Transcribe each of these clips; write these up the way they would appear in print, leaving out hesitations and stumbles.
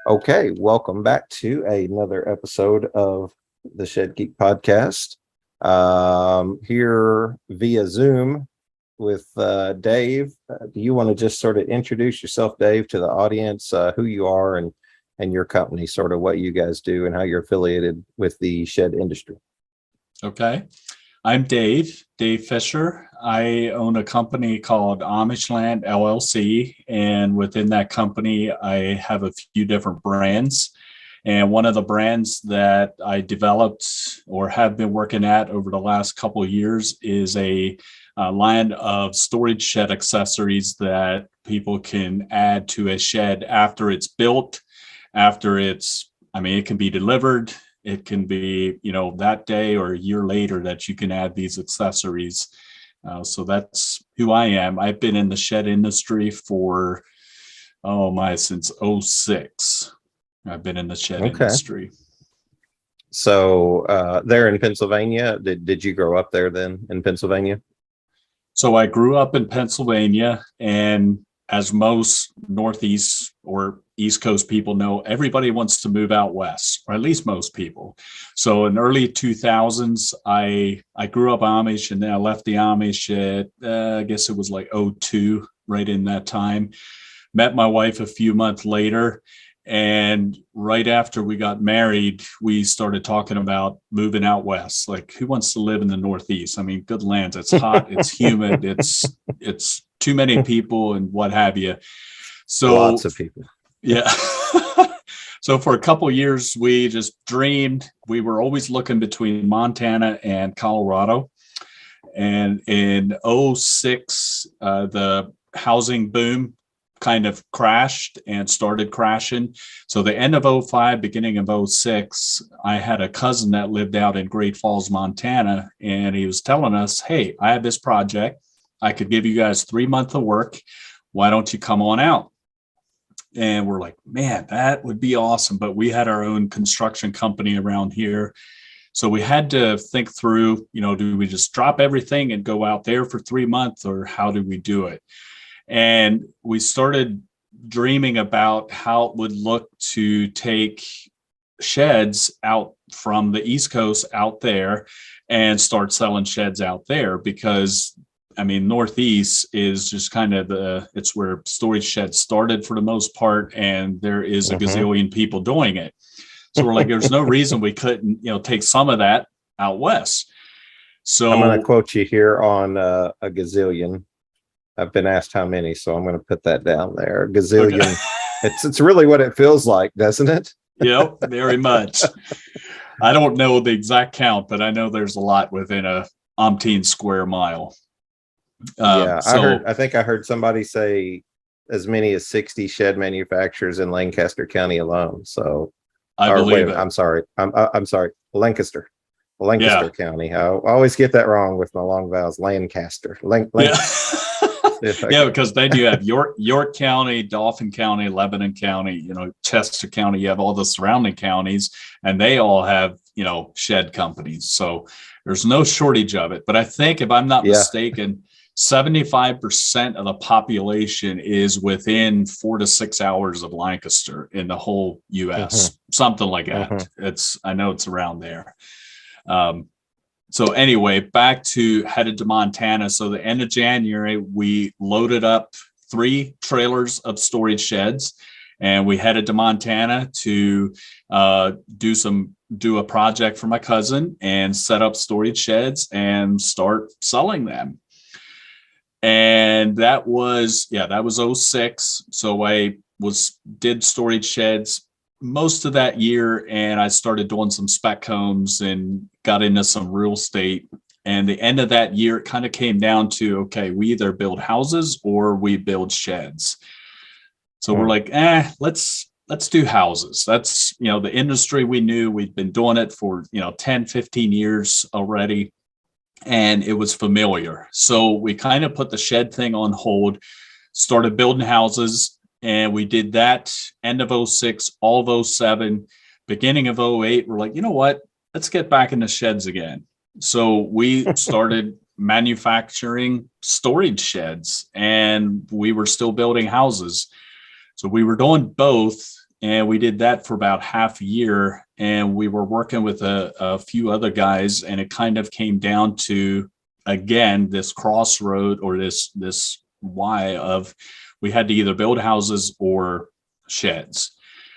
Okay, welcome back to another episode of the Shed Geek Podcast. Here via Zoom with Dave. Do you want to just sort of introduce yourself, Dave, to the audience, who you are and your company, sort of what you guys do and how you're affiliated with the shed industry? Okay. I'm Dave Fisher. I own a company called Amishland LLC, and within that company, I have a few different brands. And one of the brands that I developed or have been working at over the last couple of years is a line of storage shed accessories that people can add to a shed after it's built, it can be delivered. It can be, that day or a year later that you can add these accessories. So that's who I am. I've been in the shed industry for, since 2006. I've been in the shed industry. So there in Pennsylvania, did you grow up there then in Pennsylvania? So I grew up in Pennsylvania, and as most Northeast or East Coast people know, everybody wants to move out west, or at least most people. So in early 2000s, I grew up Amish, and then I left the Amish at, I guess it was like 2002, right in that time. Met my wife a few months later. And right after we got married, we started talking about moving out west. Like, who wants to live in the Northeast? I mean, good lands. It's hot. It's humid. It's too many people and what have you. So lots of people. Yeah. So for a couple of years, we just dreamed. We were always looking between Montana and Colorado. And in 2006, the housing boom kind of crashed and started crashing. So the end of 2005, beginning of 2006, I had a cousin that lived out in Great Falls, Montana, and he was telling us, hey, I have this project. I could give you guys 3 months of work. Why don't you come on out? And we're like, man, that would be awesome. But we had our own construction company around here. So we had to think through, do we just drop everything and go out there for 3 months, or how do we do it? And we started dreaming about how it would look to take sheds out from the East Coast out there and start selling sheds out there, because Northeast is just kind of it's where storage sheds started for the most part, and there is a gazillion people doing it. So we're like, there's no reason we couldn't, take some of that out west. So I'm going to quote you here on a gazillion. I've been asked how many, so I'm going to put that down there. Gazillion. Okay. It's really what it feels like, doesn't it? Yep, very much. I don't know the exact count, but I know there's a lot within a umpteen square mile. I think I heard somebody say as many as 60 shed manufacturers in Lancaster County alone. So I believe it. I'm sorry, Lancaster County. I always get that wrong with my long vowels. Lancaster. Yeah, because then you have York County, Dauphin County, Lebanon County, Chester County. You have all the surrounding counties, and they all have, shed companies. So there's no shortage of it. But I think, if I'm not mistaken, 75% of the population is within 4 to 6 hours of Lancaster in the whole U.S., something like that. I know it's around there. So anyway, headed to Montana. So the end of January, we loaded up 3 trailers of storage sheds, and we headed to Montana to do a project for my cousin and set up storage sheds and start selling them. And that was 2006. So I did storage sheds most of that year, and I started doing some spec homes and got into some real estate. And the end of that year, it kind of came down to, okay, we either build houses or we build sheds. So we're like, let's do houses. That's, the industry we knew. We'd been doing it for, 10, 15 years already, and it was familiar. So we kind of put the shed thing on hold, started building houses. And we did that end of 2006, all of 2007, beginning of 2008. We're like, you know what? Let's get back into sheds again. So we started manufacturing storage sheds, and we were still building houses. So we were doing both. And we did that for about half a year. And we were working with a few other guys, and it kind of came down to, again, this crossroad, or this why of we had to either build houses or sheds.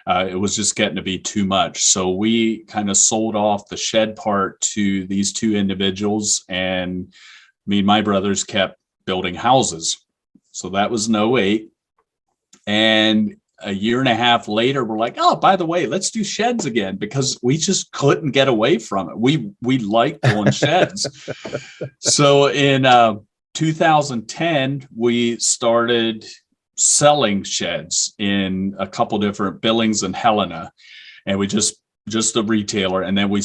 It was just getting to be too much. So we kind of sold off the shed part to these two individuals, and me and my brothers kept building houses. So that was in '08. And a year and a half later, we're like, oh, by the way, let's do sheds again, because we just couldn't get away from it. We liked doing sheds. So in 2010, we started selling sheds in a couple different Billings and Helena, and we just a retailer. And then we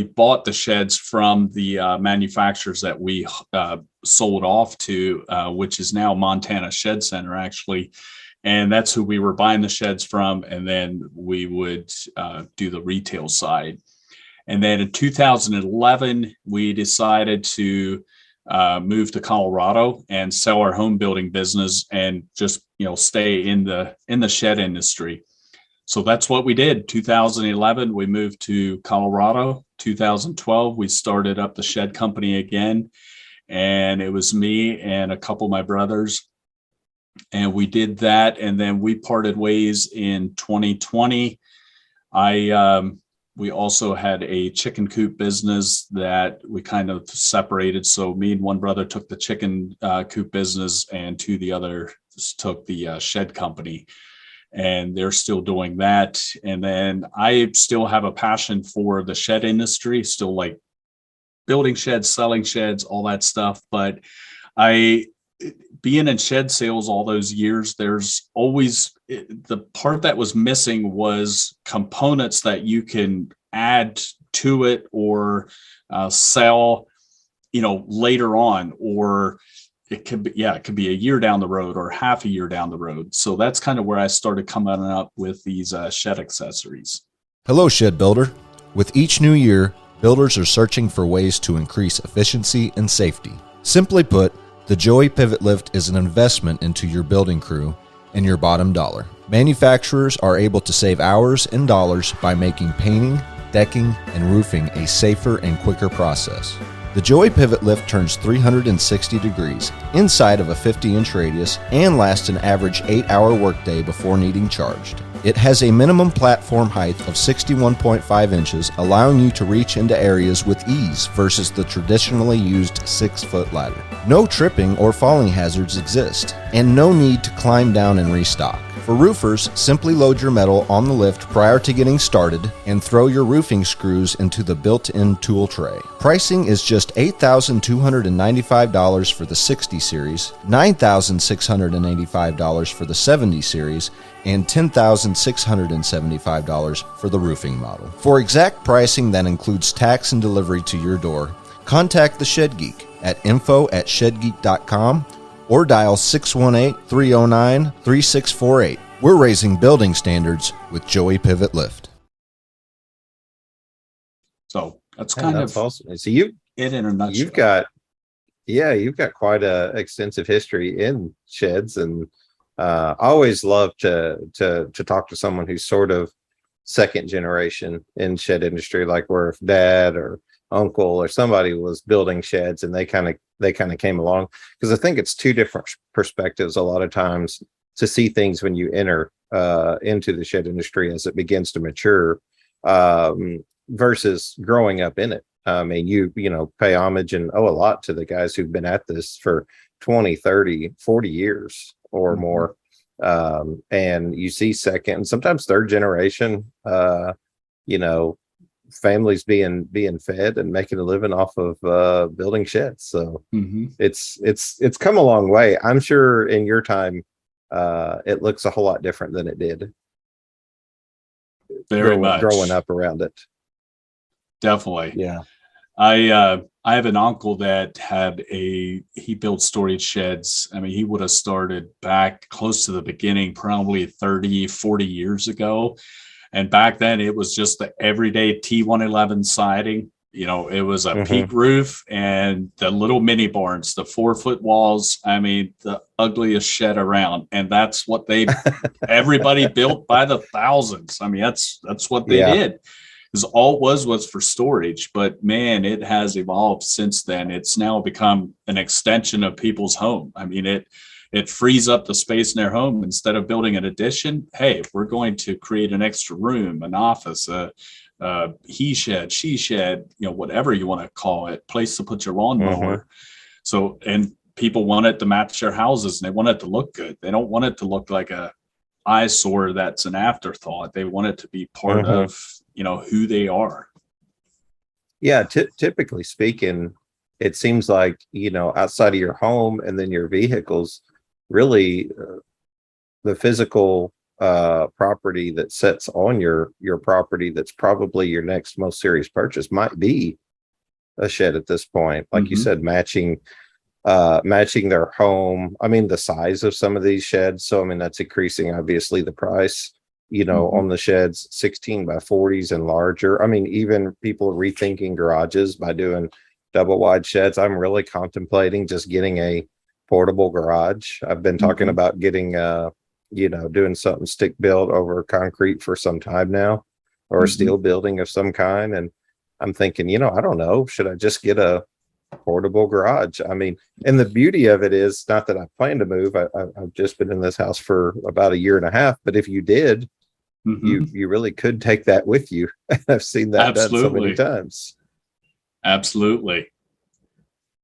bought the sheds from the manufacturers that we sold off to, which is now Montana Shed Center, actually. And that's who we were buying the sheds from. And then we would do the retail side. And then in 2011, we decided to move to Colorado and sell our home building business and just, stay in the shed industry. So that's what we did. 2011, we moved to Colorado. 2012, we started up the shed company again. And it was me and a couple of my brothers. And we did that. And then we parted ways in 2020. We also had a chicken coop business that we kind of separated. So me and one brother took the chicken coop business, and two of the others took the shed company. And they're still doing that. And then I still have a passion for the shed industry, still like building sheds, selling sheds, all that stuff. But being in shed sales all those years, there's always the part that was missing was components that you can add to it or sell, later on, or it could be a year down the road or half a year down the road. So that's kind of where I started coming up with these shed accessories. Hello, Shed Builder. With each new year, builders are searching for ways to increase efficiency and safety. Simply put, the Joey Pivot Lift is an investment into your building crew and your bottom dollar. Manufacturers are able to save hours and dollars by making painting, decking, and roofing a safer and quicker process. The Joey Pivot Lift turns 360 degrees inside of a 50-inch radius and lasts an average 8-hour workday before needing charged. It has a minimum platform height of 61.5 inches, allowing you to reach into areas with ease versus the traditionally used 6-foot ladder. No tripping or falling hazards exist, and no need to climb down and restock. For roofers, simply load your metal on the lift prior to getting started and throw your roofing screws into the built-in tool tray. Pricing is just $8,295 for the 60 series, $9,685 for the 70 series, and $10,675 for the roofing model. For exact pricing that includes tax and delivery to your door, contact the Shed Geek at info@shedgeek.com or dial 618-309-3648. We're raising building standards with Joey Pivot Lift. So that's kind of awesome. So in a nutshell. You've got quite a extensive history in sheds, and I always love to talk to someone who's sort of second generation in shed industry, like where if dad or uncle or somebody was building sheds and they kind of came along, because I think it's two different perspectives a lot of times to see things when you enter into the shed industry as it begins to mature versus growing up in it. I mean, you pay homage and owe a lot to the guys who've been at this for 20, 30, 40 years or more. And you see second and sometimes third generation, families being fed and making a living off of building sheds. So it's come a long way. I'm sure in your time it looks a whole lot different than it did very much growing up around it. Definitely. Yeah. I have an uncle that he built storage sheds. I mean, he would have started back close to the beginning, probably 30, 40 years ago. And back then it was just the everyday T111 siding, It was a peak roof and the little mini barns, the 4-foot walls. I mean, the ugliest shed around. And that's what everybody built by the thousands. I mean, that's what they did. Because all it was for storage. But man, it has evolved since then. It's now become an extension of people's home. I mean, it frees up the space in their home. Instead of building an addition, hey, we're going to create an extra room, an office, he shed, she shed, whatever you want to call it, place to put your lawnmower. So, and people want it to match their houses and they want it to look good. They don't want it to look like a eyesore that's an afterthought. They want it to be part of, who they are. Yeah. Typically speaking, it seems like, outside of your home and then your vehicles, really the physical property that sits on your property that's probably your next most serious purchase might be a shed at this point. Like you said, matching their home. I mean, the size of some of these sheds. So, I mean, that's increasing, obviously, the price, on the sheds, 16 by 40s and larger. I mean, even people are rethinking garages by doing double wide sheds. I'm really contemplating just getting a portable garage. I've been talking about getting, doing something stick built over concrete for some time now, or a steel building of some kind. And I'm thinking, I don't know, should I just get a portable garage? I mean, and the beauty of it is not that I plan to move. I've just been in this house for about a year and a half, but if you did, you really could take that with you. I've seen that done so many times. Absolutely.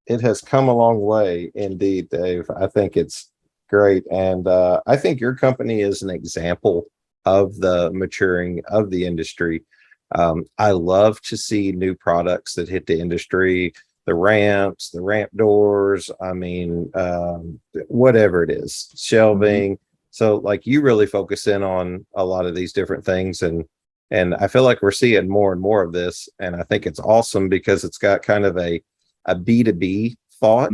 It has come a long way indeed, Dave. I think it's great. And I think your company is an example of the maturing of the industry. I love to see new products that hit the industry, the ramps, the ramp doors. I mean, whatever it is, shelving. So like you really focus in on a lot of these different things. And I feel like we're seeing more and more of this. And I think it's awesome because it's got kind of a B2B thought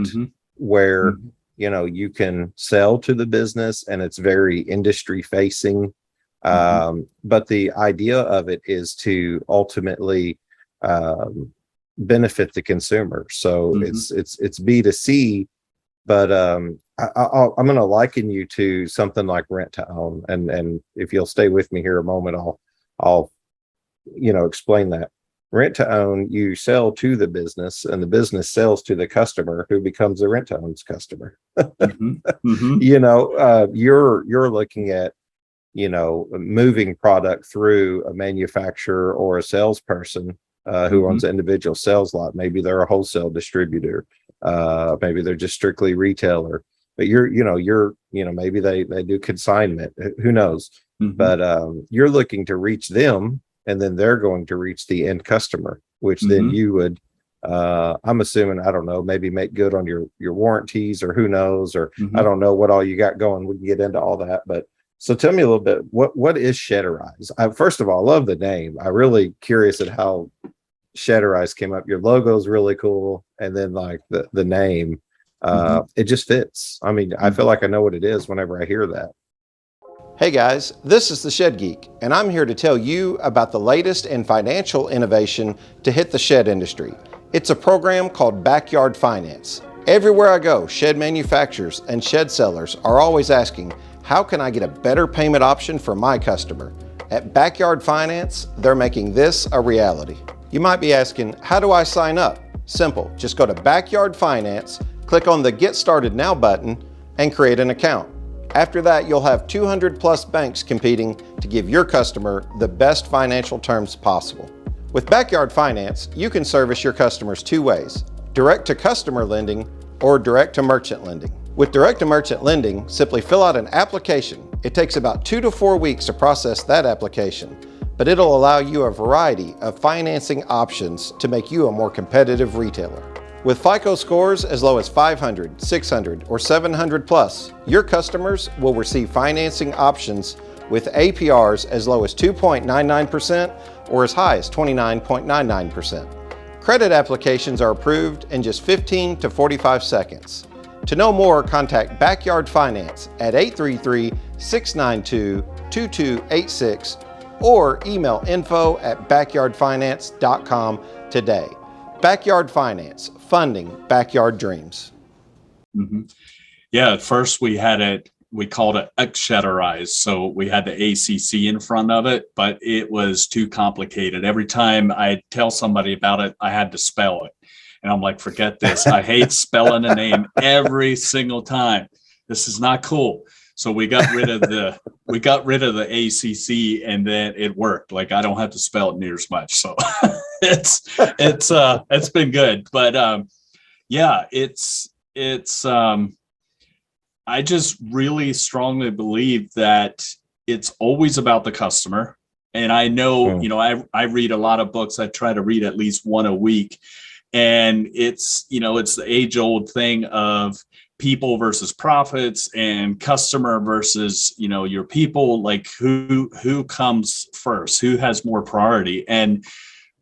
where, you can sell to the business and it's very industry facing. But the idea of it is to ultimately benefit the consumer. So it's B2C, but I'm going to liken you to something like rent to own. And if you'll stay with me here a moment, I'll explain that. Rent to own, you sell to the business and the business sells to the customer who becomes the rent to own's customer. You're looking at, moving product through a manufacturer or a salesperson who owns an individual sales lot. Maybe they're a wholesale distributor. Maybe they're just strictly retailer, but maybe they do consignment, who knows? But you're looking to reach them and then they're going to reach the end customer, which then you would, I'm assuming, I don't know, maybe make good on your warranties or who knows, or I don't know what all you got going. We can get into all that, but so tell me a little bit, what is Shedorize? First of all, I love the name. I'm really curious at how Shedorize came up. Your logo is really cool. And then like the name, it just fits. I mean, I feel like I know what it is whenever I hear that. Hey guys, this is the Shed Geek, and I'm here to tell you about the latest in financial innovation to hit the shed industry. It's a program called Backyard Finance. Everywhere I go, shed manufacturers and shed sellers are always asking, how can I get a better payment option for my customer? At Backyard Finance, they're making this a reality. You might be asking, how do I sign up? Simple, just go to Backyard Finance, click on the Get Started Now button, and create an account. After that, you'll have 200 plus banks competing to give your customer the best financial terms possible. With Backyard Finance, you can service your customers two ways: direct to customer lending or direct to merchant lending. With direct to merchant lending, simply fill out an application. It takes about 2 to 4 weeks to process that application, but it'll allow you a variety of financing options to make you a more competitive retailer. With FICO scores as low as 500, 600, or 700 plus, your customers will receive financing options with APRs as low as 2.99% or as high as 29.99%. Credit applications are approved in just 15 to 45 seconds. To know more, contact Backyard Finance at 833-692-2286 or email info@backyardfinance.com today. Backyard finance, funding backyard dreams. Mm-hmm. Yeah, at first we called it Shedorize. So we had the ACC in front of it, but it was too complicated. Every time I tell somebody about it, I had to spell it. And I'm like, forget this. I hate spelling a name every single time. This is not cool. So we got rid of the ACC, and then it worked. Like, I don't have to spell it near as much. So it's been good. But yeah, it's I just really strongly believe that it's always about the customer. And I know, I read a lot of books. I try to read at least one a week. And it's the age old thing of people versus profits and customer versus, your people, like who comes first, who has more priority. And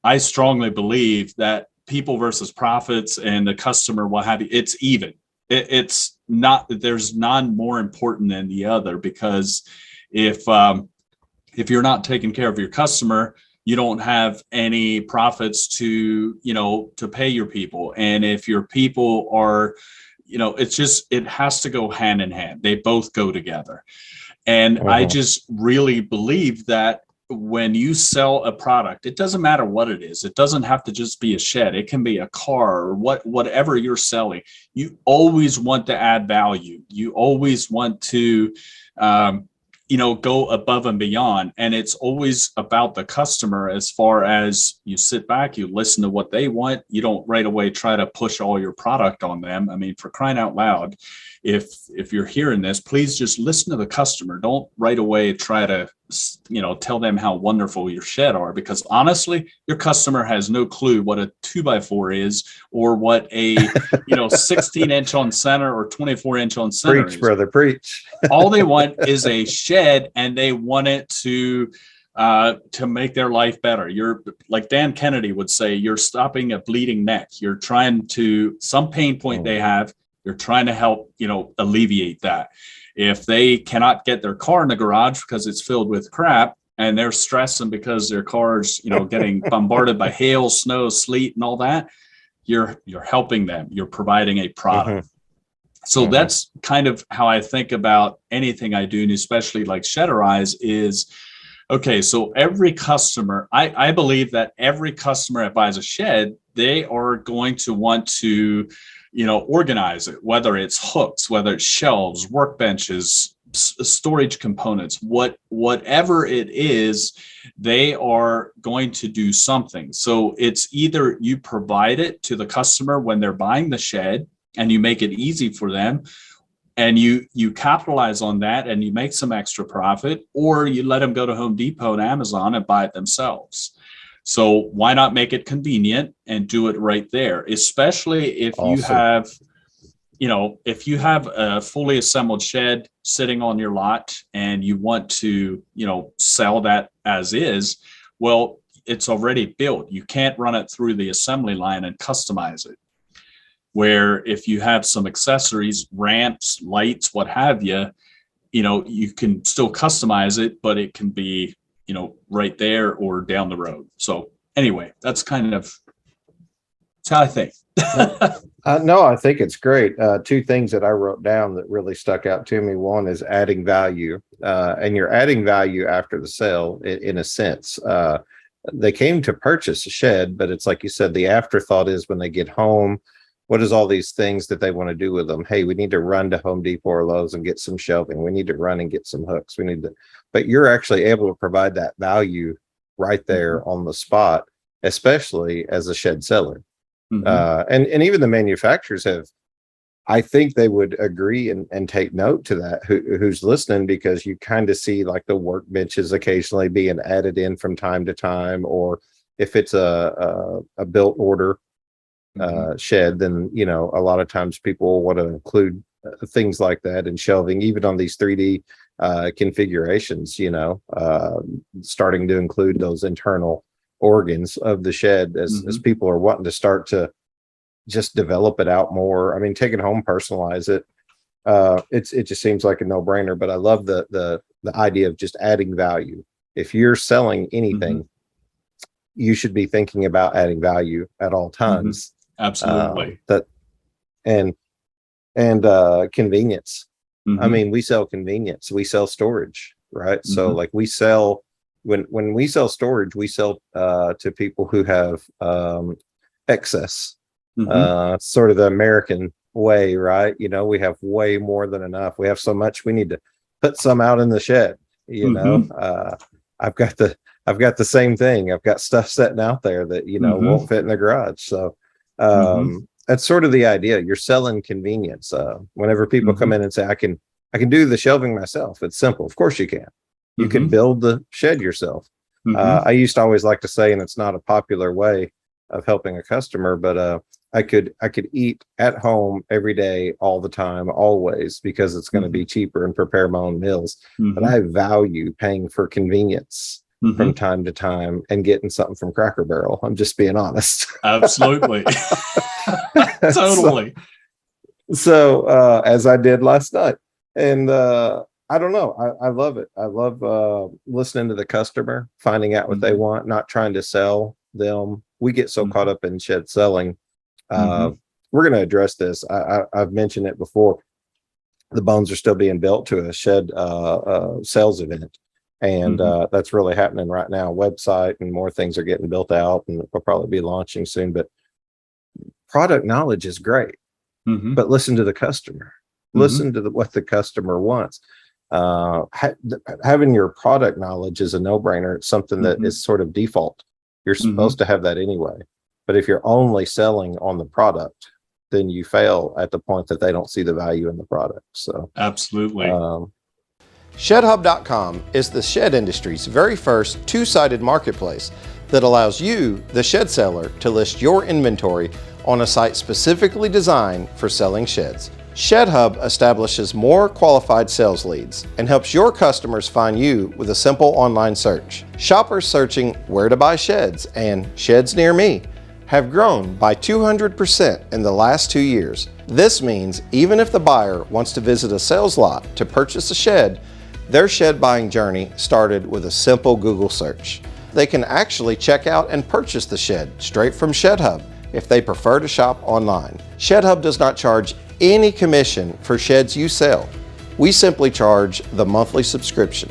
I strongly believe that people versus profits and the customer, what have you, it's even. It's not, there's none more important than the other, because if you're not taking care of your customer, you don't have any profits to pay your people. And if your people are, it has to go hand in hand. They both go together. And I just really believe that when you sell a product, it doesn't matter what it is. It doesn't have to just be a shed. It can be a car or whatever you're selling. You always want to add value. You always want to, go above and beyond. And it's always about the customer. As far as you sit back, you listen to what they want. You don't right away try to push all your product on them. I mean, for crying out loud, if you're hearing this, please just listen to the customer. Don't right away try to, tell them how wonderful your shed are, because honestly, your customer has no clue what a 2x4 is, or what a, 16-inch on center or 24-inch on center Preach, is. brother, preach. All they want is a shed, and they want it to make their life better. You're, like Dan Kennedy would say, you're stopping a bleeding neck. You're trying to, some pain point they have, you're trying to help, alleviate that. If they cannot get their car in the garage because it's filled with crap, and they're stressing because their car's, getting bombarded by hail, snow, sleet, and all that, you're helping them. You're providing a product. So that's kind of how I think about anything I do, and especially like Shedorize is, okay, so every customer, I believe that every customer that buys a shed, they are going to want to, organize it, whether it's hooks, whether it's shelves, workbenches, storage components, whatever it is, they are going to do something. So it's either you provide it to the customer when they're buying the shed, and you make it easy for them, and you capitalize on that, and you make some extra profit, or you let them go to Home Depot and Amazon and buy it themselves. So why not make it convenient and do it right there, especially if you have, if you have a fully assembled shed sitting on your lot and you want to, sell that as is. Well, it's already built. You can't run it through the assembly line and customize it. Where if you have some accessories, ramps, lights, what have you, you can still customize it, but it can be, right there or down the road. So anyway, that's how I think. No, I think it's great. Two things that I wrote down that really stuck out to me. One is adding value, and you're adding value after the sale in a sense. They came to purchase a shed, but it's like you said, the afterthought is when they get home, what is all these things that they want to do with them? Hey, we need to run to Home Depot or Lowe's and get some shelving. We need to run and get some hooks. But you're actually able to provide that value right there on the spot, especially as a shed seller. And even the manufacturers have, I think they would agree and take note to that, who's listening, because you kind of see like the workbenches occasionally being added in from time to time, or if it's a built order shed, then a lot of times people want to include things like that in shelving, even on these 3D configurations, starting to include those internal organs of the shed as people are wanting to start to just develop it out more. I mean, take it home, personalize it. It just seems like a no-brainer, but I love the idea of just adding value. If you're selling anything, you should be thinking about adding value at all times. Absolutely. And convenience. I mean, we sell convenience, we sell storage, right? So like we sell, when we sell storage, we sell to people who have excess. It's sort of the American way, right? You know, we have way more than enough. We have so much, we need to put some out in the shed. You know, I've got the same thing. I've got stuff sitting out there that, you know, won't fit in the garage. So that's sort of the idea. You're selling convenience. Whenever people come in and say, I can do the shelving myself, it's simple. Of course you can. You can build the shed yourself. I used to always like to say, and it's not a popular way of helping a customer, but I could eat at home every day, all the time, always, because it's going to be cheaper and prepare my own meals. But I value paying for convenience from time to time and getting something from Cracker Barrel. I'm just being honest. Absolutely. Totally. So as I did last night. And I don't know. I love it. I love listening to the customer, finding out what they want, not trying to sell them. We get so caught up in shed selling. We're going to address this. I've mentioned it before. The bones are still being built to a shed sales event. And that's really happening right now. Website and more things are getting built out, and we'll probably be launching soon. But product knowledge is great, but listen to the customer. Listen to what the customer wants. Having your product knowledge is a no-brainer. It's something that is sort of default. You're supposed to have that anyway. But if you're only selling on the product, then you fail at the point that they don't see the value in the product. So absolutely. ShedHub.com is the shed industry's very first two-sided marketplace that allows you, the shed seller, to list your inventory on a site specifically designed for selling sheds. ShedHub establishes more qualified sales leads and helps your customers find you with a simple online search. Shoppers searching where to buy sheds and sheds near me have grown by 200% in the last 2 years. This means even if the buyer wants to visit a sales lot to purchase a shed, their shed buying journey started with a simple Google search. They can actually check out and purchase the shed straight from ShedHub if they prefer to shop online. ShedHub does not charge any commission for sheds you sell. We simply charge the monthly subscription.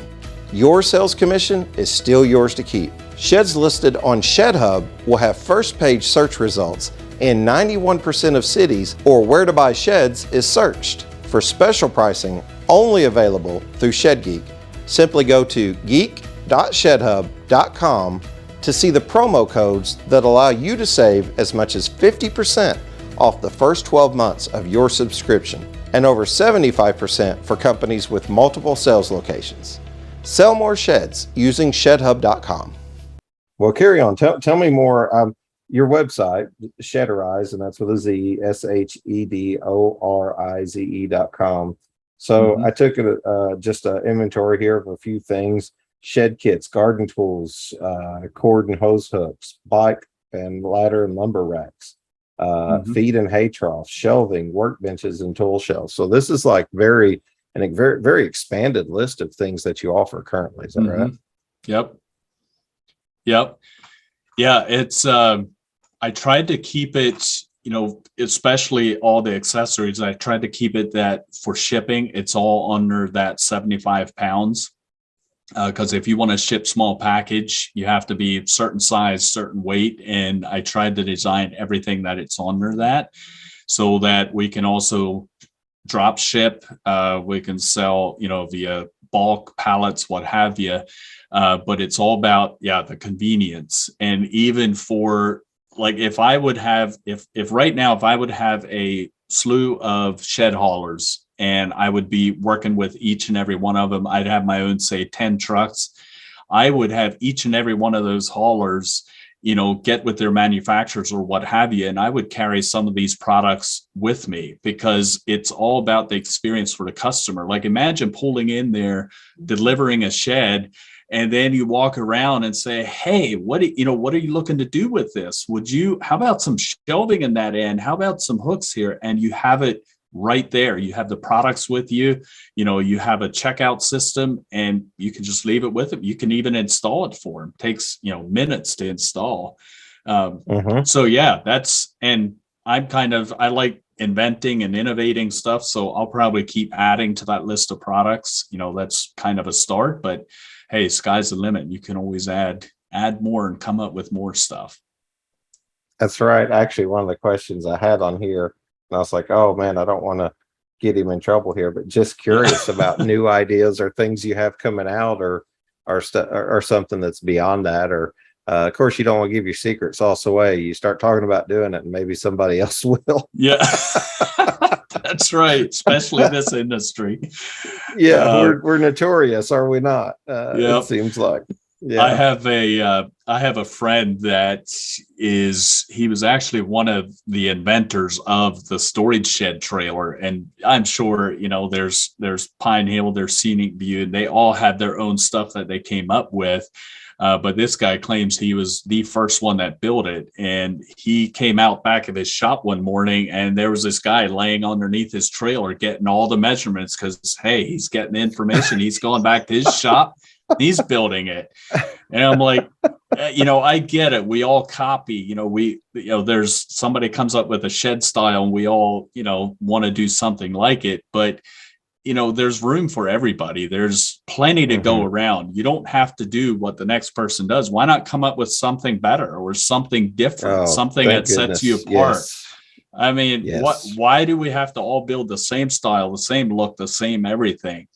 Your sales commission is still yours to keep. Sheds listed on ShedHub will have first page search results in 91% of cities, or where to buy sheds is searched. For special pricing only available through Shed Geek, simply go to geek.shedhub.com to see the promo codes that allow you to save as much as 50% off the first 12 months of your subscription, and over 75% for companies with multiple sales locations. Sell more sheds using shedhub.com. Well, carry on. Tell me more. Your website, Shedorize, and that's with a Z, SHEDORIZE.com. So I took just an inventory here of a few things: shed kits, garden tools, cord and hose hooks, bike and ladder and lumber racks, feed and hay troughs, shelving, workbenches, and tool shelves. So this is like very expanded list of things that you offer currently. Is that right? Yep. Yeah, it's I tried to keep it, you know, especially all the accessories. I tried to keep it that for shipping, it's all under that 75 pounds. Because if you want to ship small package, you have to be certain size, certain weight. And I tried to design everything that it's under that, so that we can also drop ship. We can sell, you know, via bulk pallets, what have you. But it's all about, the convenience. And even for, like, if I would have a slew of shed haulers and I would be working with each and every one of them, I'd have my own, say, 10 trucks. I would have each and every one of those haulers, you know, get with their manufacturers or what have you. And I would carry some of these products with me, because it's all about the experience for the customer. Like, imagine pulling in there, delivering a shed, and then you walk around and say, hey, what are you looking to do with this? How about some shelving in that end? How about some hooks here? And you have it right there. You have the products with you, you have a checkout system, and you can just leave it with them. You can even install it for them. It takes, minutes to install. So yeah, and I like inventing and innovating stuff. So I'll probably keep adding to that list of products. That's kind of a start, but hey, sky's the limit. You can always add more and come up with more stuff. That's right. Actually, one of the questions I had on here, and I was like, oh man, I don't want to get him in trouble here, but just curious about new ideas or things you have coming out or something that's beyond that. Or of course, you don't want to give your secret sauce away. You start talking about doing it and maybe somebody else will. Yeah, that's right. Especially this industry. Yeah, we're notorious, are we not? It seems like. Yeah. I have a friend that he was actually one of the inventors of the storage shed trailer. And I'm sure, there's Pine Hill, there's Scenic View, and they all had their own stuff that they came up with. But this guy claims he was the first one that built it. And he came out back of his shop one morning, and there was this guy laying underneath his trailer getting all the measurements because, hey, he's getting the information. He's going back to his shop. He's building it. And I'm like, I get it. We all copy, there's somebody comes up with a shed style and we all, want to do something like it. But, there's room for everybody. There's plenty to go around. You don't have to do what the next person does. Why not come up with something better or something different, something that sets you apart? Yes. I mean, why do we have to all build the same style, the same look, the same everything?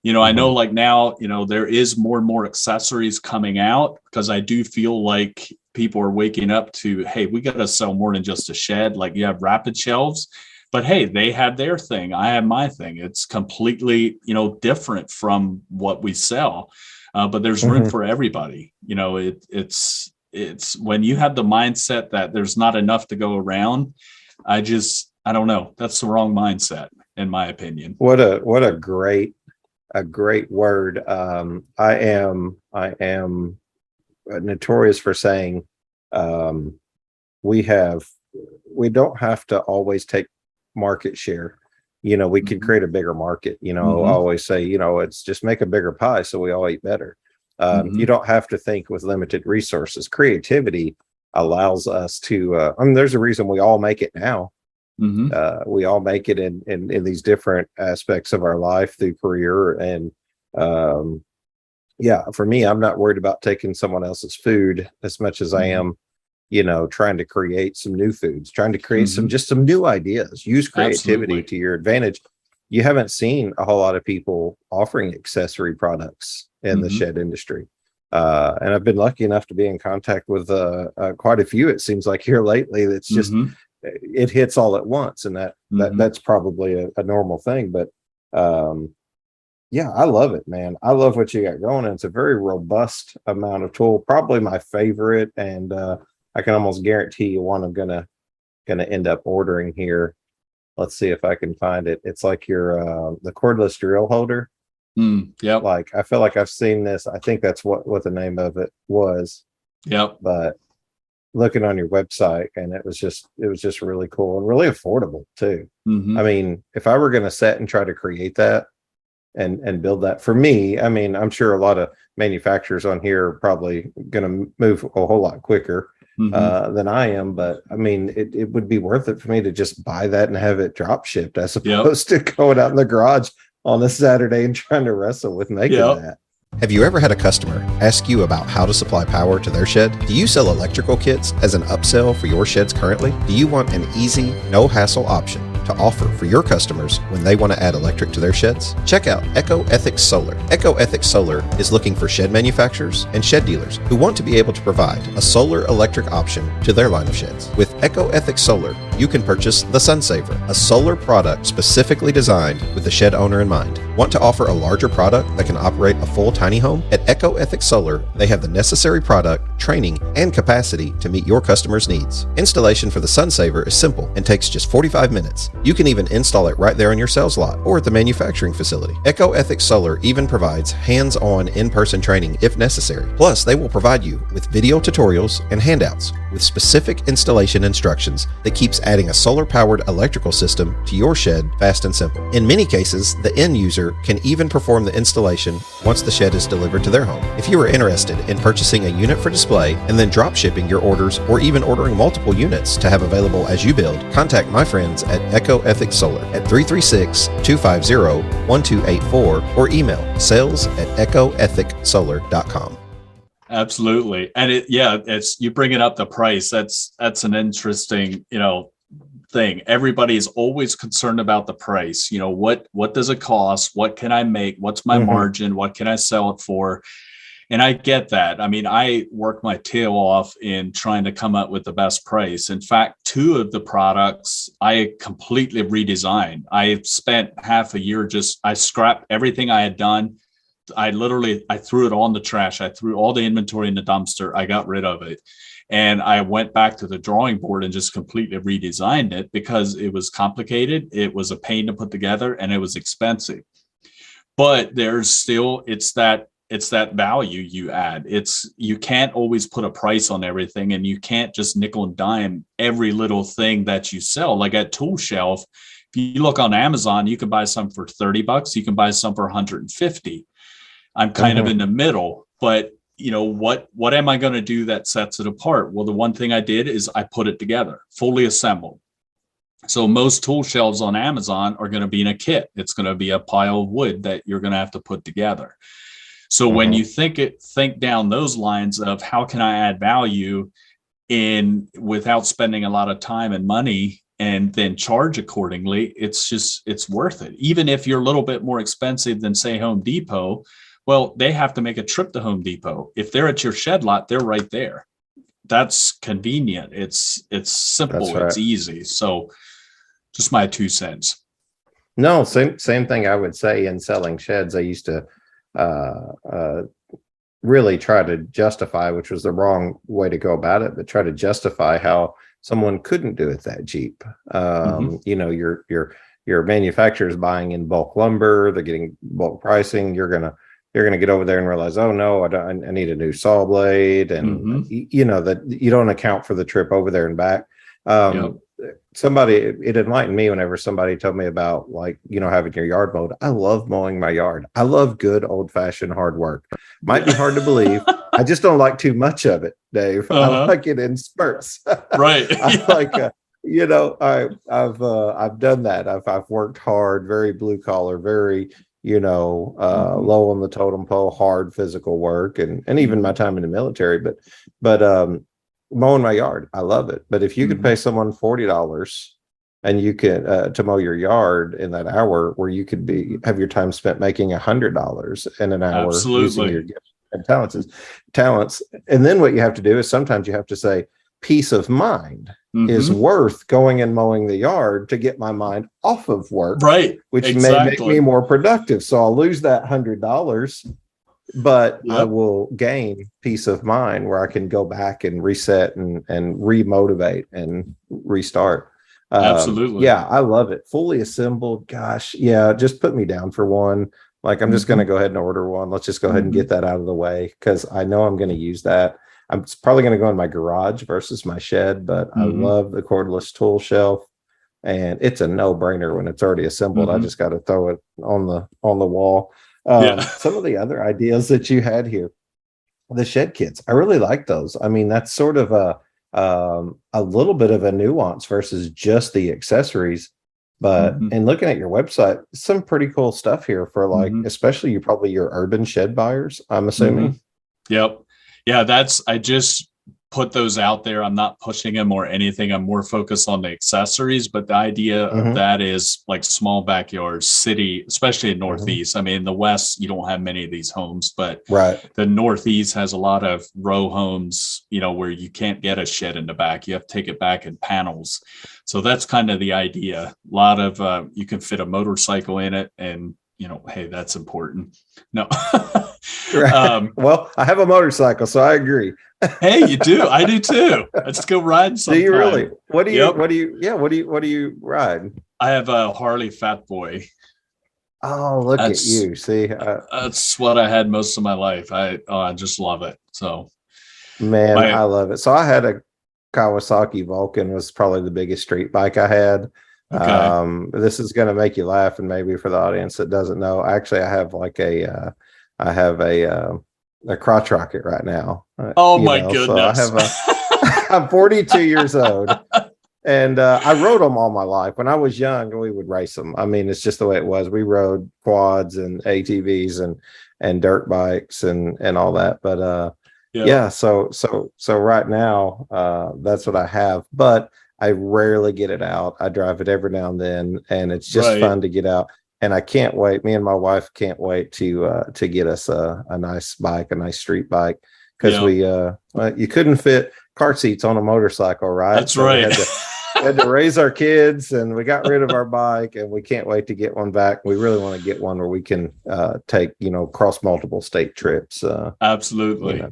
I know like now, there is more and more accessories coming out because I do feel like people are waking up to, hey, we got to sell more than just a shed. Like you have rapid shelves, but hey, they have their thing. I have my thing. It's completely, different from what we sell, but there's room for everybody. It's when you have the mindset that there's not enough to go around. I don't know. That's the wrong mindset, in my opinion. What a great word. I am notorious for saying we don't have to always take market share. We could create a bigger market. I always say, it's just make a bigger pie so we all eat better. You don't have to think with limited resources. Creativity allows us to there's a reason we all make it now. We all make it in these different aspects of our life through career. And for me, I'm not worried about taking someone else's food as much as I am, trying to create some new foods, trying to create some new ideas, use creativity to your advantage. You haven't seen a whole lot of people offering accessory products in the shed industry. And I've been lucky enough to be in contact with quite a few, it seems like here lately, that's just, it hits all at once, and that's probably a normal thing. But I love it, man. I love what you got going. And it's a very robust amount of tool, probably my favorite. And I can almost guarantee you one I'm gonna end up ordering here. Let's see if I can find it. It's like your the cordless drill holder. Yeah. Like I feel like I've seen this. I think that's what the name of it was. Yep. But looking on your website, and it was just really cool and really affordable too. I mean, if I were going to sit and try to create that and build that for me, I mean, I'm sure a lot of manufacturers on here are probably going to move a whole lot quicker than I am. But I mean, it would be worth it for me to just buy that and have it drop shipped as opposed to going out in the garage on a Saturday and trying to wrestle with making that. Have you ever had a customer ask you about how to supply power to their shed? Do you sell electrical kits as an upsell for your sheds currently? Do you want an easy, no-hassle option to offer for your customers when they want to add electric to their sheds? Check out EcoEthics Solar. EcoEthics Solar is looking for shed manufacturers and shed dealers who want to be able to provide a solar electric option to their line of sheds. With EcoEthics Solar, you can purchase the SunSaver, a solar product specifically designed with the shed owner in mind. Want to offer a larger product that can operate a full tiny home? At EcoEthics Solar, they have the necessary product, training, and capacity to meet your customers' needs. Installation for the SunSaver is simple and takes just 45 minutes. You can even install it right there on your sales lot or at the manufacturing facility. EcoEthics Solar even provides hands-on in-person training if necessary. Plus, they will provide you with video tutorials and handouts with specific installation instructions that keeps adding a solar-powered electrical system to your shed fast and simple. In many cases, the end user can even perform the installation once the shed is delivered to their home. If you are interested in purchasing a unit for display and then drop shipping your orders or even ordering multiple units to have available as you build, contact my friends at Echo Ethics Solar at 336-250-1284 or email sales@echoethicsolar.com. Absolutely. And it's you bringing up the price. That's an interesting, thing. Everybody is always concerned about the price. What does it cost? What can I make? What's my margin? What can I sell it for? And I get that. I mean, I work my tail off in trying to come up with the best price. In fact, 2 of the products I completely redesigned. I spent half a year I scrapped everything I had done. I threw it all in the trash. I threw all the inventory in the dumpster. I got rid of it. And I went back to the drawing board and just completely redesigned it because it was complicated. It was a pain to put together and it was expensive. But there's still, it's that value you add. You can't always put a price on everything, and you can't just nickel and dime every little thing that you sell. Like at Tool Shelf, if you look on Amazon, you can buy some for $30. You can buy some for $150. I'm kind of in the middle, but what am I going to do that sets it apart? Well, the one thing I did is I put it together, fully assembled. So most tool shelves on Amazon are going to be in a kit. It's going to be a pile of wood that you're going to have to put together. So when you think down those lines of how can I add value without spending a lot of time and money and then charge accordingly, it's worth it. Even if you're a little bit more expensive than, say, Home Depot, well, they have to make a trip to Home Depot. If they're at your shed lot, they're right there. That's convenient. It's simple. Right. It's easy. So just my 2 cents. No, same thing I would say in selling sheds. I used to really try to justify, which was the wrong way to go about it, but try to justify how someone couldn't do it that cheap. Your manufacturer's buying in bulk lumber, they're getting bulk pricing. You're gonna get over there and realize, oh no, I need a new saw blade, and that you don't account for the trip over there and back. It enlightened me whenever somebody told me about having your yard mowed. I love mowing my yard. I love good old fashioned hard work. Might be hard to believe. I just don't like too much of it, Dave. I like it in spurts. Right. I like, I've done that. I've worked hard, very blue collar, very, low on the totem pole, hard physical work, and even my time in the military, but mowing my yard, I love it. But if you could pay someone $40 and you can to mow your yard in that hour, where you could have your time spent making $100 in an hour, using your gifts and talents. And then what you have to do is sometimes you have to say, peace of mind is worth going and mowing the yard to get my mind off of work, right? Which may make me more productive. So I'll lose that $100, but I will gain peace of mind where I can go back and reset and remotivate and restart. Absolutely. Yeah, I love it. Fully assembled. Gosh, yeah, just put me down for one. I'm just going to go ahead and order one. Let's just go ahead and get that out of the way, because I know I'm going to use that. I'm probably going to go in my garage versus my shed, but I love the cordless tool shelf, and it's a no-brainer when it's already assembled. I just got to throw it on the wall. Some of the other ideas that you had here, the shed kits, I really like those. I mean, that's sort of a little bit of a nuance versus just the accessories. But in looking at your website, some pretty cool stuff here for especially your urban shed buyers, I'm assuming. Yep. Yeah, I just put those out there. I'm not pushing them or anything. I'm more focused on the accessories, but the idea of that is like small backyards, city, especially in Northeast. I mean, in the West, you don't have many of these homes, but the Northeast has a lot of row homes, where you can't get a shed in the back. You have to take it back in panels. So that's kind of the idea. A lot of, you can fit a motorcycle in it, and hey, that's important. No. Well, I have a motorcycle, so I agree. Hey, you do. I do too. Let's go ride sometime. Do you really? What do you ride? I have a Harley Fat Boy. Oh, look at you. See, that's what I had most of my life. I just love it. So, man, I love it. So I had a Kawasaki Vulcan was probably the biggest street bike I had. Okay. This is going to make you laugh, and maybe for the audience that doesn't know, actually, I have like I have a crotch rocket right now. Oh my goodness! So I have I'm 42 years old, and I rode them all my life. When I was young, we would race them. I mean, it's just the way it was. We rode quads and ATVs and dirt bikes and all that. But yeah. So right now, that's what I have. But I rarely get it out. I drive it every now and then, and it's just fun to get out. And I can't wait. Me and my wife can't wait to get us a nice bike, a nice street bike, because you couldn't fit car seats on a motorcycle, right? That's right. We had to raise our kids, and we got rid of our bike, and we can't wait to get one back. We really want to get one where we can take, cross multiple state trips. Absolutely.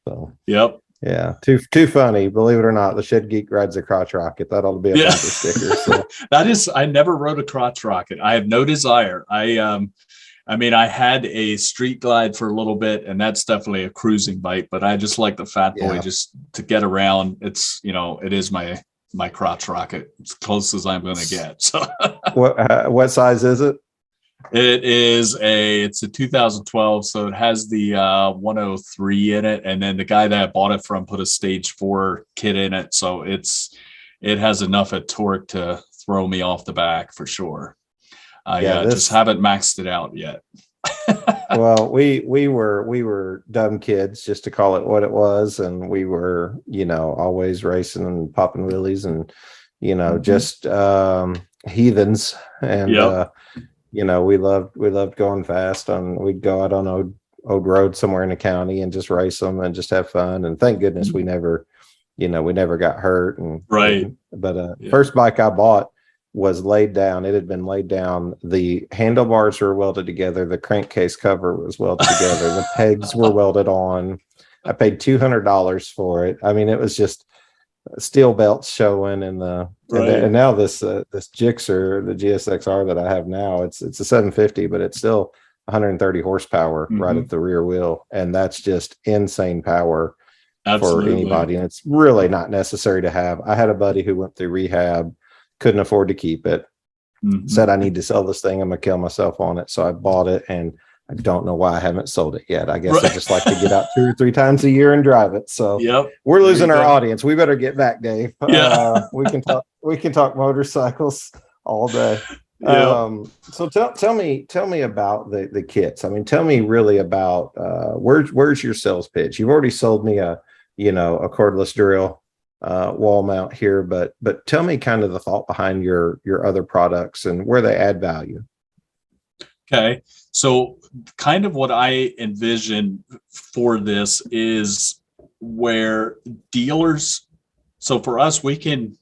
So. Yep. Yeah, too funny. Believe it or not, the Shed Geek rides a crotch rocket. That ought to be a bumper sticker. So. That is, I never rode a crotch rocket. I have no desire. I mean, I had a street glide for a little bit, and that's definitely a cruising bike. But I just like the fat boy just to get around. It's it is my crotch rocket. It's close as I'm going to get. So, what size is it? It's a 2012, so it has the 103 in it, and then the guy that I bought it from put a stage 4 kit in it, so it has enough of torque to throw me off the back for sure. I just haven't maxed it out yet. Well, we were dumb kids, just to call it what it was, and we were always racing and popping wheelies and just heathens, and we loved going fast. We'd go out on old road somewhere in the county and just race them and just have fun. And thank goodness we never got hurt. First bike I bought was laid down. It had been laid down. The handlebars were welded together. The crankcase cover was welded together. The pegs were welded on. I paid $200 for it. I mean, it was just steel belts showing, and now this Gixxer, the GSXR that I have now, it's a 750, but it's still 130 horsepower right at the rear wheel, and that's just insane power for anybody, and it's really not necessary to have. I had a buddy who went through rehab, couldn't afford to keep it, said, I need to sell this thing, I'm gonna kill myself on it. So I bought it, and I don't know why I haven't sold it yet. I guess I just like to get out 2 or 3 times a year and drive it. So we're losing our audience. We better get back, Dave. We can talk motorcycles all day. So tell me about the kits. I mean, tell me really about where's your sales pitch? You've already sold me a cordless drill wall mount here, but tell me kind of the thought behind your other products and where they add value. Okay. So kind of what I envision for this is where dealers, so for us, we can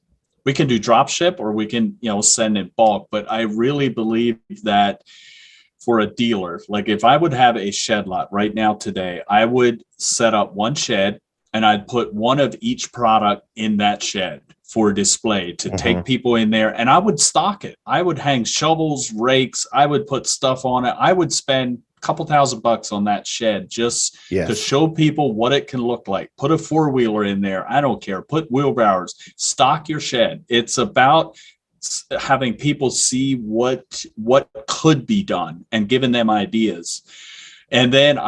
do drop ship, or we can, send in bulk. But I really believe that for a dealer, like if I would have a shed lot right now today, I would set up one shed and I'd put one of each product in that shed for display to take people in there, and I would stock it. I would hang shovels, rakes. I would put stuff on it. I would spend a couple $1,000 on that shed just to show people what it can look like. Put a 4-wheeler in there. I don't care. Put wheelbarrows. Stock your shed. It's about having people see what could be done and giving them ideas. And then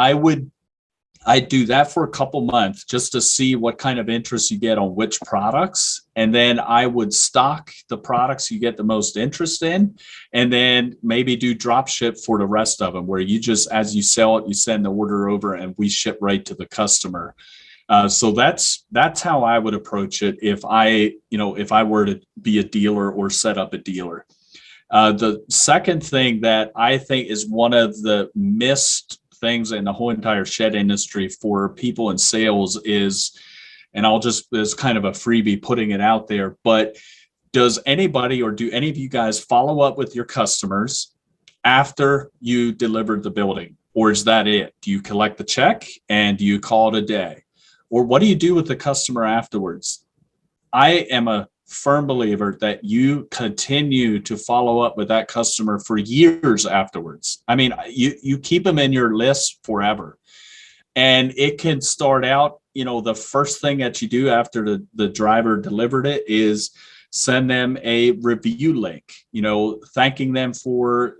I'd do that for a couple months just to see what kind of interest you get on which products. And then I would stock the products you get the most interest in, and then maybe do drop ship for the rest of them, where you just, as you sell it, you send the order over and we ship right to the customer. So that's how I would approach it if I were to be a dealer or set up a dealer. The second thing that I think is one of the missed things in the whole entire shed industry for people in sales is, and there's kind of a freebie putting it out there, but does anybody, or do any of you guys follow up with your customers after you delivered the building? Or is that it? Do you collect the check and do you call it a day? Or what do you do with the customer afterwards? I am a firm believer that you continue to follow up with that customer for years afterwards. I mean, you keep them in your list forever. And it can start out, the first thing that you do after the driver delivered it is send them a review link, thanking them for,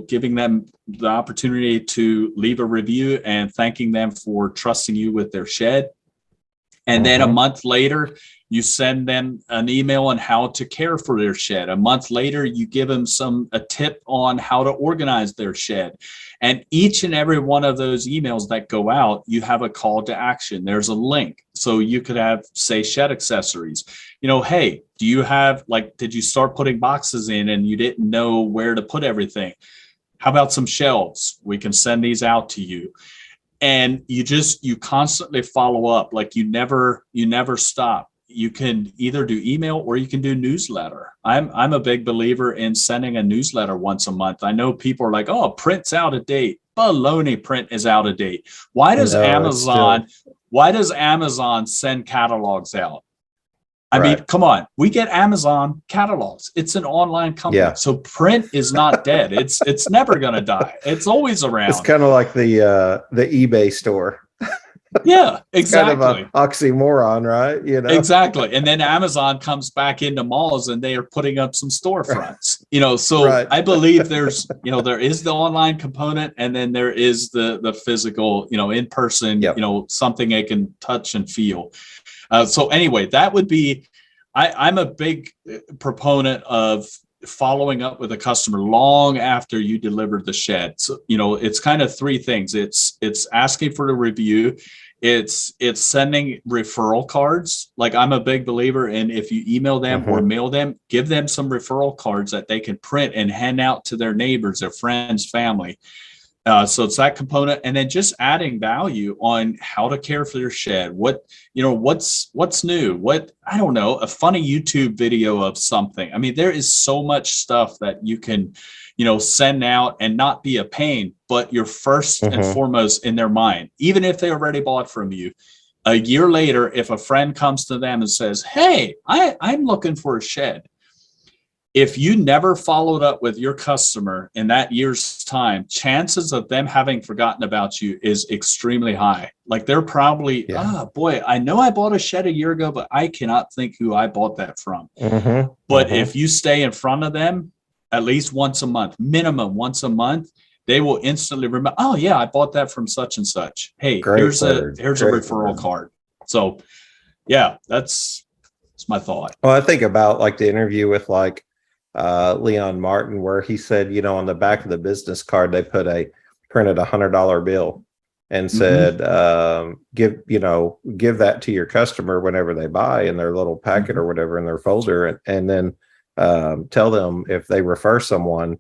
giving them the opportunity to leave a review and thanking them for trusting you with their shed. And then a month later, you send them an email on how to care for their shed. A month later, you give them a tip on how to organize their shed. And each and every one of those emails that go out, you have a call to action. There's a link. So you could have, say, shed accessories. Hey, did you start putting boxes in and you didn't know where to put everything? How about some shelves? We can send these out to you. And you constantly follow up, like you never stop. You can either do email or you can do newsletter. I'm a big believer in sending a newsletter once a month. I know people are like, oh, print's out of date. Baloney, print is out of date. Why does Amazon send catalogs out? I mean, come on, we get Amazon catalogs. It's an online company. Yeah. So print is not dead. It's never going to die. It's always around. It's kind of like the eBay store. Yeah, exactly. Kind of an oxymoron, right? Exactly. And then Amazon comes back into malls and they are putting up some storefronts, so right. I believe there's, there is the online component and then there is the physical, in person, yep. Something they can touch and feel. So anyway, that would be, I'm a big proponent of following up with a customer long after you delivered the shed. So, it's kind of three things. It's asking for the review. It's sending referral cards. Like I'm a big believer in if you email them or mail them, give them some referral cards that they can print and hand out to their neighbors, their friends, family. So it's that component, and then just adding value on how to care for your shed. What's new? I don't know, a funny YouTube video of something. I mean, there is so much stuff that you can, send out and not be a pain, but you're first and foremost in their mind, even if they already bought from you. A year later, if a friend comes to them and says, hey, I'm looking for a shed. If you never followed up with your customer in that year's time, chances of them having forgotten about you is extremely high. Like they're probably, boy, I know I bought a shed a year ago, but I cannot think who I bought that from. But if you stay in front of them at least once a month, minimum once a month, they will instantly remember, oh yeah, I bought that from such and such. Hey, here's a referral card. So yeah, that's my thought. Well, I think about like the interview with Leon Martin, where he said, on the back of the business card, they printed $100 bill and said, give that to your customer whenever they buy in their little packet or whatever in their folder. And then tell them if they refer someone,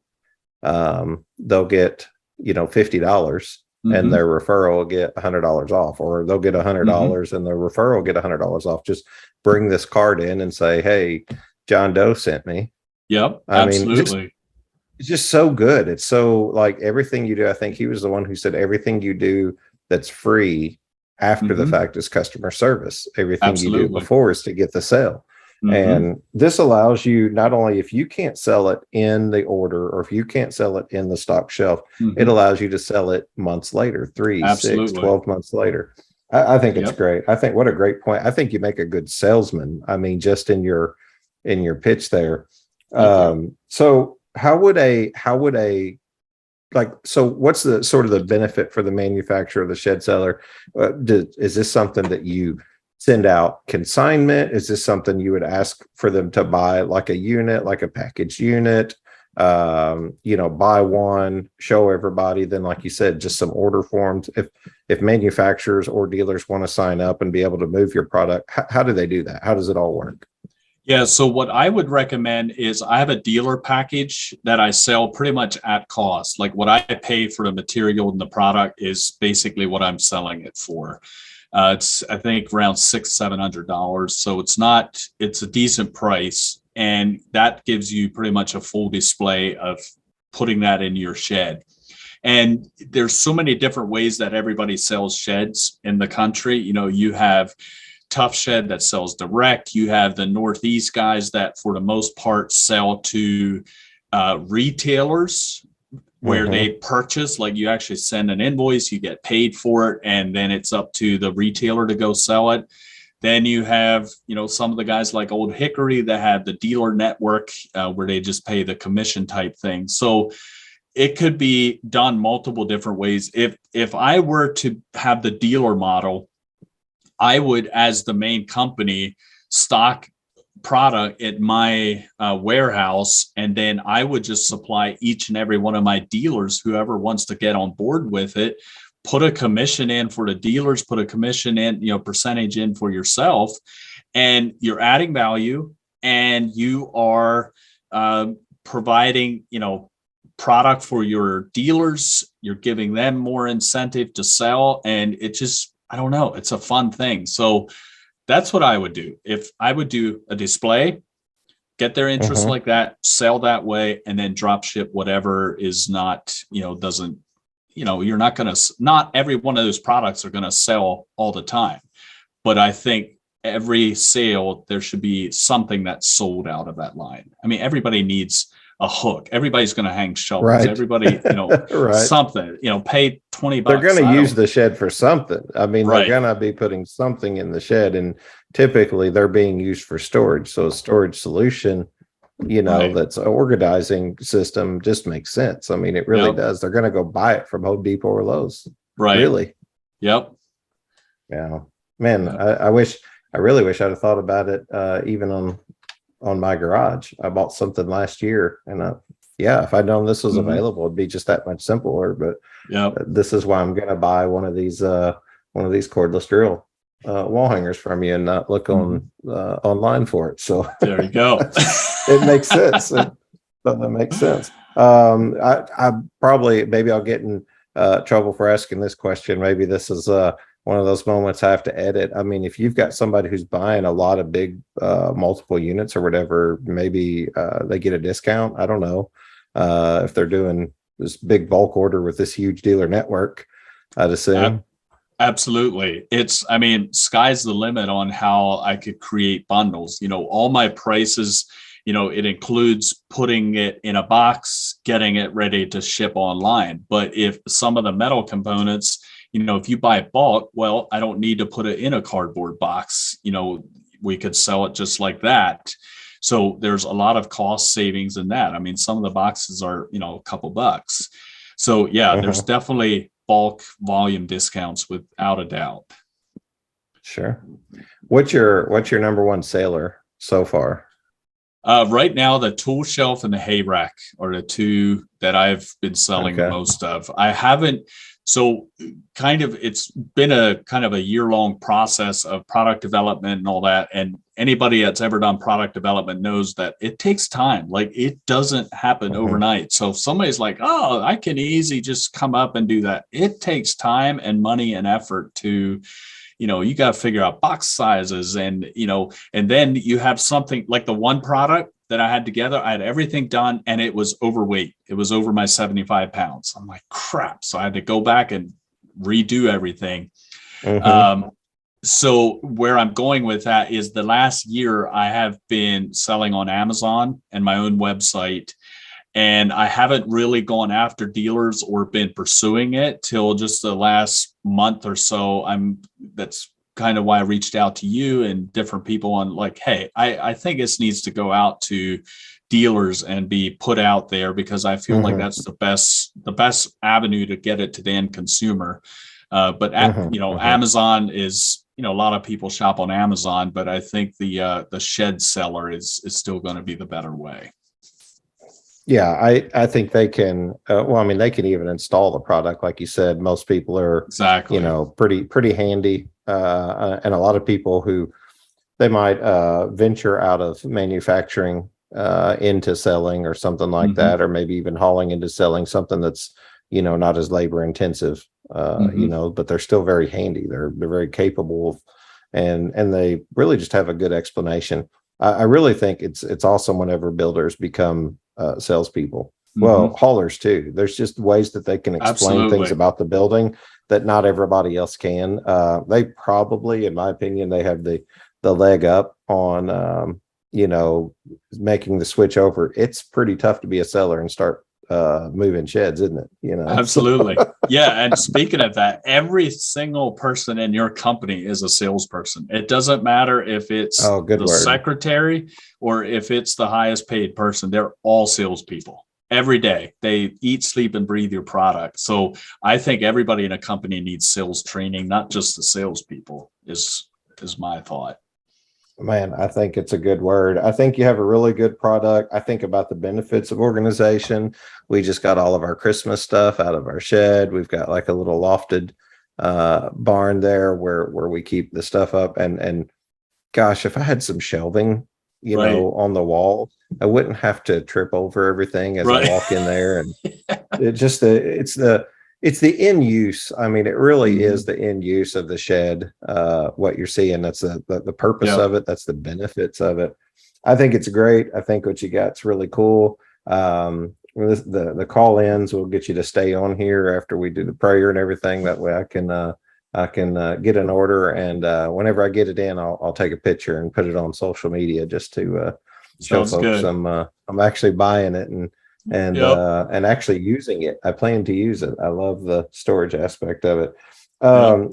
they'll get, $50 and their referral will get $100 off, or they'll get $100 and their referral will get $100 off. Just bring this card in and say, hey, John Doe sent me. Yep, absolutely. It's just so good. It's so like everything you do. I think he was the one who said everything you do that's free after the fact is customer service. Everything you do before is to get the sale. And this allows you, not only if you can't sell it in the order or if you can't sell it in the stock shelf, it allows you to sell it months later, 3, 6, 12 months later. I think it's great. I think what a great point. I think you make a good salesman. I mean, just in your pitch there. So what's the sort of the benefit for the manufacturer, the shed seller? Is this something that you send out consignment? Is this something you would ask for them to buy like a unit, like a package unit? Buy one, show everybody. Then, like you said, just some order forms. If manufacturers or dealers want to sign up and be able to move your product, how do they do that? How does it all work? Yeah, so what I would recommend is I have a dealer package that I sell pretty much at cost. Like what I pay for the material and the product is basically what I'm selling it for. It's I think around $600-700. So it's a decent price, and that gives you pretty much a full display of putting that in your shed. And there's so many different ways that everybody sells sheds in the country. You have Tough Shed that sells direct. You have the Northeast guys that for the most part sell to retailers where they purchase, like you actually send an invoice, you get paid for it, and then it's up to the retailer to go sell it. Then you have, some of the guys like Old Hickory that have the dealer network where they just pay the commission type thing. So it could be done multiple different ways. If I were to have the dealer model, I would, as the main company, stock product at my warehouse, and then I would just supply each and every one of my dealers, whoever wants to get on board with it, put a commission in for the dealers, put a commission in, percentage in for yourself, and you're adding value, and you are providing, product for your dealers. You're giving them more incentive to sell, and it just, I don't know, it's a fun thing. So that's what I would do. If I would do a display, get their interest like that, sell that way, and then drop ship whatever is not, doesn't, you're not going to, not every one of those products are going to sell all the time. But I think every sale, there should be something that's sold out of that line. I mean, everybody needs a hook. Everybody's going to hang shovels. Right. Everybody, right. something, pay $20. They're going to use the shed for something. I mean, Right. they're going to be putting something in the shed, and typically they're being used for storage. So a storage solution, Right. that's an organizing system just makes sense. I mean, it really Yep. does. They're going to go buy it from Home Depot or Lowe's. Right. Really. Yep. Yeah, man, Yeah. I really wish I'd have thought about it, even on my garage. I bought something last year, and if I'd known this was available, it'd be just that much simpler. But Yep. this is why I'm going to buy one of these cordless drill wall hangers from you, and not look online for it. So There you go. it makes sense. That makes sense. I probably, maybe I'll get in trouble for asking this question. Maybe this is one of those moments I have to edit. I mean, if you've got somebody who's buying a lot of big multiple units or whatever, maybe they get a discount. I don't know if they're doing this big bulk order with this huge dealer network, I'd assume. Absolutely. Sky's the limit on how I could create bundles. All my prices, it includes putting it in a box, getting it ready to ship online. But if some of the metal components, if you buy bulk, well, I don't need to put it in a cardboard box. We could sell it just like that. So there's a lot of cost savings in that. I mean, some of the boxes are, a couple bucks. So yeah, there's definitely bulk volume discounts without a doubt. Sure. What's your number one seller so far? Right now, the tool shelf and the hay rack are the two that I've been selling the most of. I haven't. So it's been a kind of a year-long process of product development and all that. And anybody that's ever done product development knows that it takes time. Like, it doesn't happen overnight. So if somebody's like, oh, I can easily just come up and do that, it takes time and money and effort to, you got to figure out box sizes and then you have something like the one product that I had together. I had everything done and it was overweight. It was over my 75 pounds. I'm like, crap. So I had to go back and redo everything. So where I'm going with that is the last year I have been selling on Amazon and my own website. And I haven't really gone after dealers or been pursuing it till just the last month or so. That's kind of why I reached out to you and different people on like, hey, I think this needs to go out to dealers and be put out there, because I feel like that's the best avenue to get it to the end consumer. But Amazon is, a lot of people shop on Amazon, but I think the shed seller is still going to be the better way. Yeah, I think they can. They can even install the product, like you said. Most people are exactly, pretty handy, and a lot of people who they might venture out of manufacturing into selling or something like that, or maybe even hauling into selling something that's not as labor intensive. But they're still very handy. They're very capable, and they really just have a good explanation. I really think it's awesome whenever builders become salespeople. Well, haulers too. There's just ways that they can explain things about the building that not everybody else can. They probably, in my opinion, they have the leg up on making the switch over. It's pretty tough to be a seller and start moving sheds, isn't it? You know, absolutely. Yeah. And speaking of that, every single person in your company is a salesperson. It doesn't matter if it's good the word. secretary or if it's the highest paid person. They're all salespeople. Every day they eat, sleep, and breathe your product. So I think everybody in a company needs sales training, not just the salespeople, is my thought. Man, I think it's a good word. I think you have a really good product. I think about the benefits of organization. We just got all of our Christmas stuff out of our shed. We've got like a little lofted barn there where we keep the stuff up. And gosh, if I had some shelving, you know, on the wall, I wouldn't have to trip over everything as I walk in there. And it just it's the end use. I mean, it really is the end use of the shed. What you're seeing, that's the purpose of it. That's the benefits of it. I think it's great. I think what you got's really cool. The call-ins will get you to stay on here after we do the prayer and everything. That way I can get an order, and whenever I get it in, I'll take a picture and put it on social media just to show folks I'm actually buying it and actually using it. I plan to use it. I love the storage aspect of it.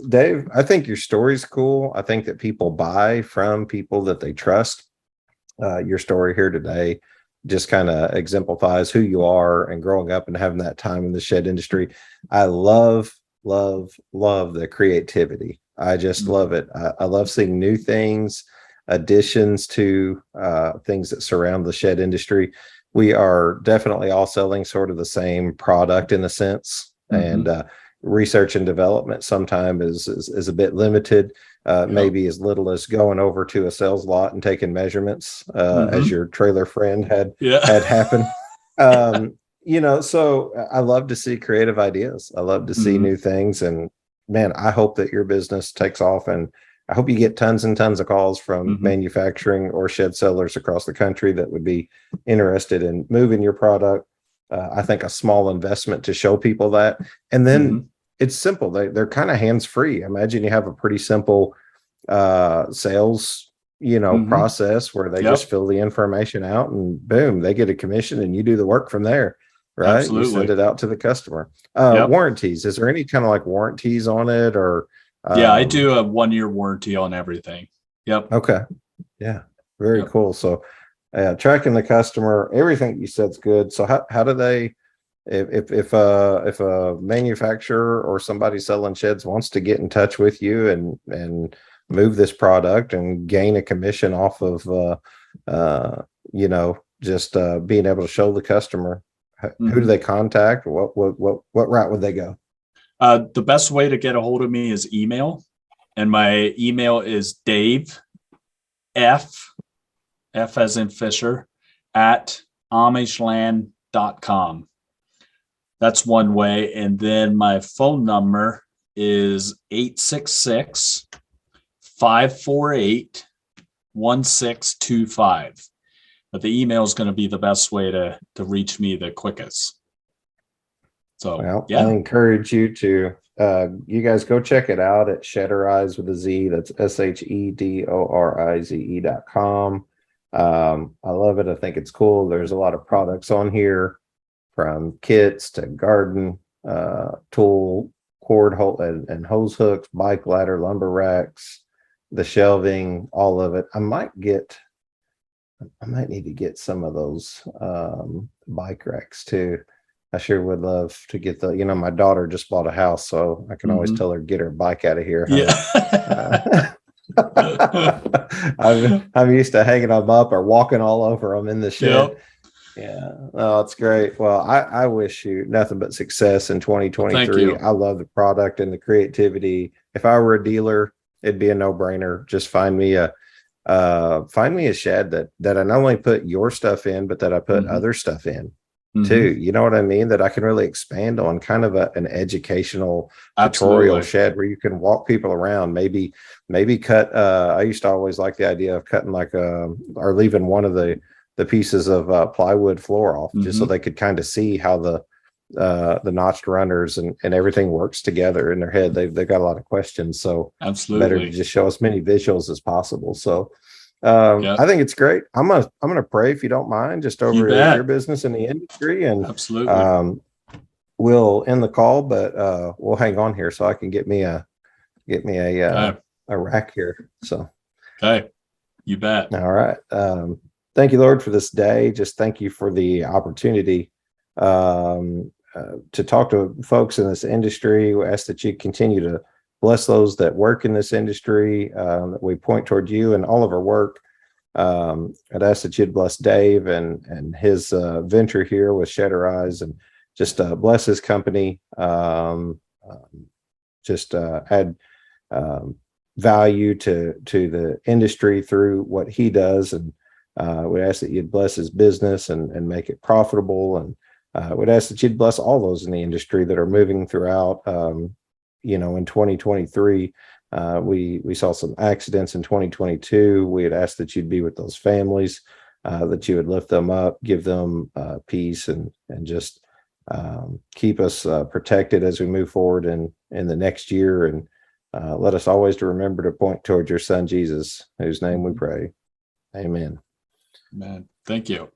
Dave, I think your story's cool. I think that people buy from people that they trust. Your story here today just kind of exemplifies who you are and growing up and having that time in the shed industry. I love the creativity. I just love it. I love seeing new things, additions to things that surround the shed industry. We are definitely all selling sort of the same product in a sense, and research and development sometimes is a bit limited. Maybe as little as going over to a sales lot and taking measurements, as your trailer friend had happen. You know, so I love to see creative ideas. I love to see new things, and man, I hope that your business takes off, and I hope you get tons and tons of calls from manufacturing or shed sellers across the country that would be interested in moving your product. I think a small investment to show people that, and then it's simple. They're kind of hands-free. Imagine you have a pretty simple sales, process where they just fill the information out and boom, they get a commission and you do the work from there. Right. Absolutely. You send it out to the customer. Warranties. Is there any kind of like warranties on it, or? I do a 1-year warranty on everything. Yep. Okay. Yeah. Very cool. So tracking the customer, everything you said's good. So how do they, if a manufacturer or somebody selling sheds wants to get in touch with you and move this product and gain a commission off of, just being able to show the customer, who do they contact? What route would they go? The best way to get a hold of me is email, and my email is Dave F as in Fisher at amishland.com. That's one way. And then my phone number is 866-548-1625. But the email is going to be the best way to reach me the quickest. So, I encourage you to, you guys go check it out at Shedorize with a Z. That's SHEDORIZE.com. I love it. I think it's cool. There's a lot of products on here, from kits to garden, tool, cord and hose hooks, bike ladder, lumber racks, the shelving, all of it. I might need to get some of those bike racks too. I sure would love to get my daughter just bought a house, so I can always tell her, get her bike out of here. Yeah. I'm used to hanging them up or walking all over them in the shed. Yep. Yeah. Oh, it's great. Well, I wish you nothing but success in 2023. Thank you. I love the product and the creativity. If I were a dealer, it'd be a no-brainer. Just find me a shed that I not only put your stuff in, but that I put other stuff in too. You know what I mean? That I can really expand on, kind of an educational tutorial shed where you can walk people around, maybe cut. I used to always like the idea of cutting or leaving one of the pieces of plywood floor off, just so they could kind of see how the notched runners and everything works together in their head. They've got a lot of questions, so absolutely better to just show as many visuals as possible. So I think it's great. I'm gonna pray, if you don't mind, just over your business in the industry, and absolutely. We'll end the call, but we'll hang on here so I can get me a rack here. So okay, you bet. All right. Thank you, Lord, for this day. Just thank you for the opportunity to talk to folks in this industry. We ask that you continue to bless those that work in this industry, that we point toward you and all of our work. I'd ask that you'd bless Dave and his venture here with Shedorize, and just bless his company. Just add value to the industry through what he does. And we ask that you'd bless his business and make it profitable. And we'd ask that you'd bless all those in the industry that are moving throughout. In 2023, we saw some accidents in 2022. We had asked that you'd be with those families, that you would lift them up, give them peace, and just keep us protected as we move forward in the next year. And let us always to remember to point toward your son, Jesus, whose name we pray. Amen. Amen. Thank you.